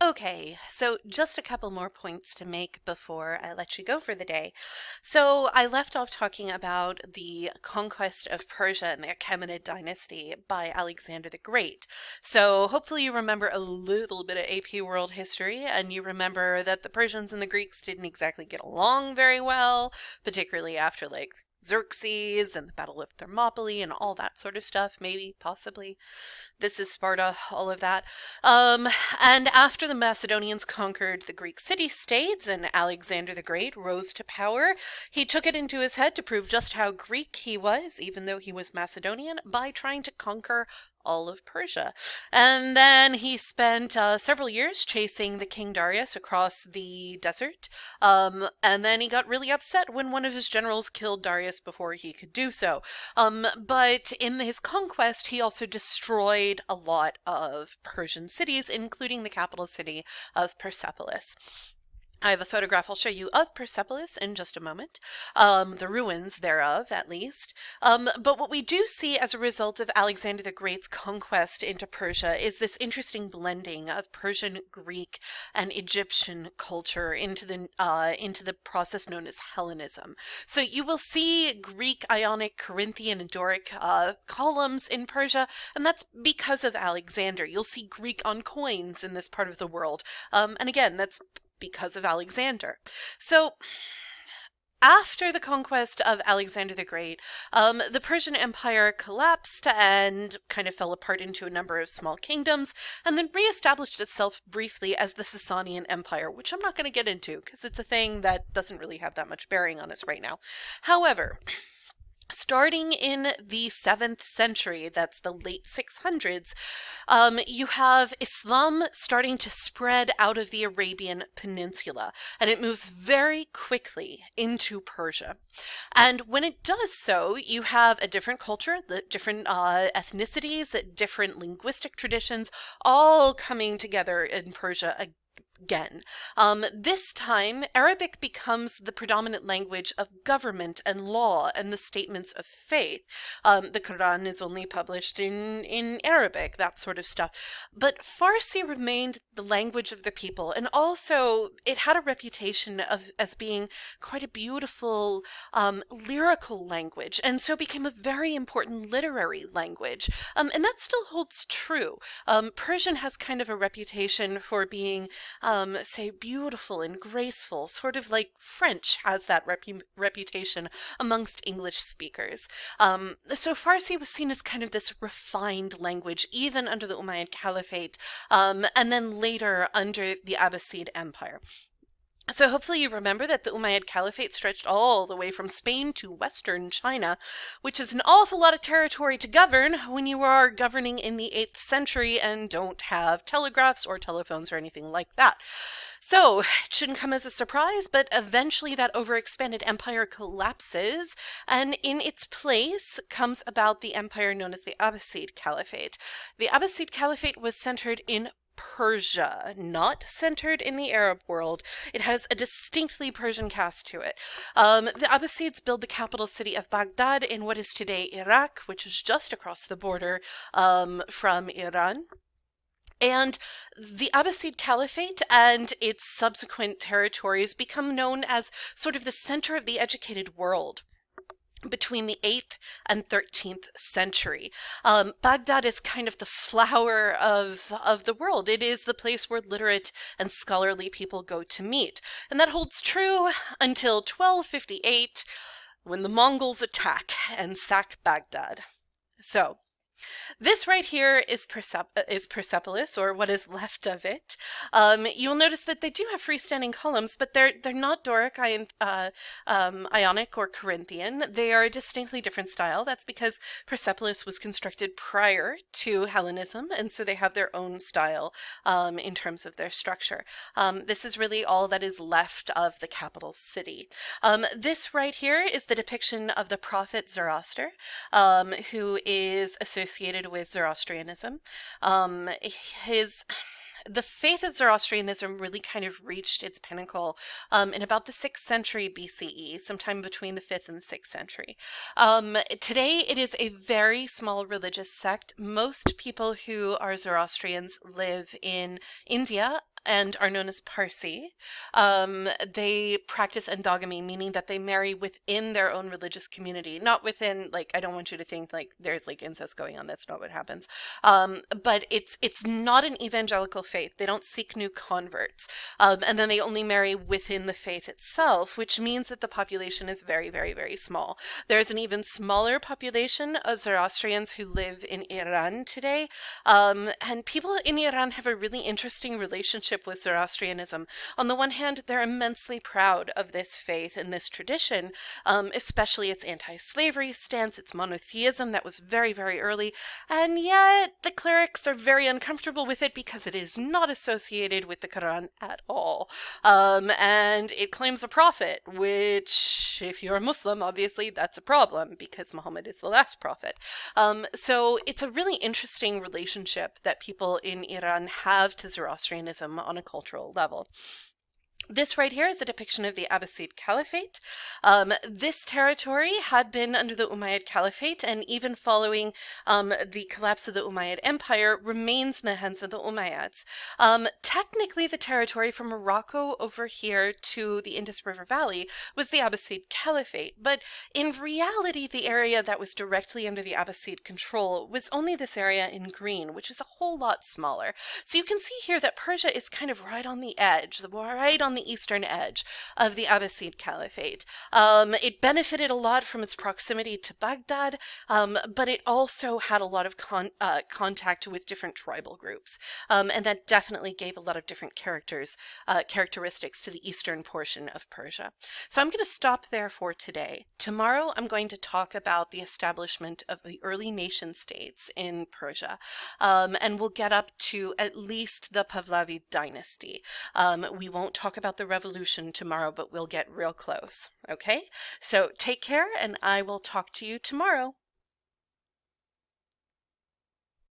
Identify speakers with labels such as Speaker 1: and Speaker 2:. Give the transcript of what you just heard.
Speaker 1: Okay, so just a couple more points to make before I let you go for the day. So I left off talking about the conquest of Persia and the Achaemenid dynasty by Alexander the Great. So hopefully you remember a little bit of AP world history, and you remember that the Persians and the Greeks didn't exactly get along very well, particularly after Xerxes and the Battle of Thermopylae and all that sort of stuff, maybe, possibly. This is Sparta, all of that. Um, and after the Macedonians conquered the Greek city-states and Alexander the Great rose to power, he took it into his head to prove just how Greek he was, even though he was Macedonian, by trying to conquer all of Persia. And then he spent several years chasing the King Darius across the desert. And then he got really upset when one of his generals killed Darius before he could do so. But in his conquest, he also destroyed a lot of Persian cities, including the capital city of Persepolis. I have a photograph I'll show you of Persepolis in just a moment, the ruins thereof, at least. But what we do see as a result of Alexander the Great's conquest into Persia is this interesting blending of Persian, Greek, and Egyptian culture into the process known as Hellenism. So you will see Greek, Ionic, Corinthian, and Doric columns in Persia, and that's because of Alexander. You'll see Greek on coins in this part of the world, and again, that's because of Alexander. So, after the conquest of Alexander the Great, the Persian Empire collapsed and kind of fell apart into a number of small kingdoms, and then reestablished itself briefly as the Sasanian Empire, which I'm not going to get into because it's a thing that doesn't really have that much bearing on us right now. However, starting in the 7th century, that's the late 600s, you have Islam starting to spread out of the Arabian Peninsula, and it moves very quickly into Persia. And when it does so, you have a different culture, the different ethnicities, different linguistic traditions, all coming together in Persia again. This time, Arabic becomes the predominant language of government and law and the statements of faith. The Quran is only published in Arabic, that sort of stuff. But Farsi remained the language of the people, and also it had a reputation as being quite a beautiful lyrical language, and so became a very important literary language. And that still holds true. Persian has kind of a reputation for being say beautiful and graceful, sort of like French has that reputation amongst English speakers. So Farsi was seen as kind of this refined language, even under the Umayyad Caliphate, and then later under the Abbasid Empire. So hopefully you remember that the Umayyad Caliphate stretched all the way from Spain to western China, which is an awful lot of territory to govern when you are governing in the 8th century and don't have telegraphs or telephones or anything like that. So it shouldn't come as a surprise, but eventually that overexpanded empire collapses, and in its place comes about the empire known as the Abbasid Caliphate. The Abbasid Caliphate was centered in Persia, not centered in the Arab world. It has a distinctly Persian cast to it. The Abbasids built the capital city of Baghdad in what is today Iraq, which is just across the border from Iran. And the Abbasid Caliphate and its subsequent territories become known as sort of the center of the educated world between the 8th and 13th century. Baghdad is kind of the flower of the world. It is the place where literate and scholarly people go to meet. And that holds true until 1258, when the Mongols attack and sack Baghdad. So, this right here is Persepolis, or what is left of it. You'll notice that they do have freestanding columns, but they're not Doric, Ionic, or Corinthian. They are a distinctly different style. That's because Persepolis was constructed prior to Hellenism, and so they have their own style in terms of their structure. This is really all that is left of the capital city. This right here is the depiction of the prophet Zoroaster, who is associated with Zoroastrianism. The faith of Zoroastrianism really kind of reached its pinnacle in about the 6th century BCE, sometime between the 5th and the 6th century. Today, it is a very small religious sect. Most people who are Zoroastrians live in India, and are known as Parsi. They practice endogamy, meaning that they marry within their own religious community, not within, like, I don't want you to think like there's like incest going on. That's not what happens. But it's not an evangelical faith. They don't seek new converts. And then they only marry within the faith itself, which means that the population is very, very, very small. There's an even smaller population of Zoroastrians who live in Iran today. And people in Iran have a really interesting relationship with Zoroastrianism. On the one hand, they're immensely proud of this faith and this tradition, especially its anti-slavery stance, its monotheism that was very, very early, and yet the clerics are very uncomfortable with it because it is not associated with the Quran at all. And it claims a prophet, which, if you're a Muslim, obviously that's a problem because Muhammad is the last prophet. So it's a really interesting relationship that people in Iran have to Zoroastrianism on a cultural level. This right here is a depiction of the Abbasid Caliphate. This territory had been under the Umayyad Caliphate, and even following the collapse of the Umayyad Empire, remains in the hands of the Umayyads. Technically, the territory from Morocco over here to the Indus River Valley was the Abbasid Caliphate, but in reality, the area that was directly under the Abbasid control was only this area in green, which is a whole lot smaller. So you can see here that Persia is kind of right on the edge, right on the eastern edge of the Abbasid Caliphate. It benefited a lot from its proximity to Baghdad, but it also had a lot of contact with different tribal groups, and that definitely gave a lot of different characteristics to the eastern portion of Persia. So I'm going to stop there for today. Tomorrow I'm going to talk about the establishment of the early nation states in Persia, and we'll get up to at least the Pahlavi dynasty. We won't talk about the revolution tomorrow, but we'll get real close. Okay? So take care, and I will talk to you tomorrow.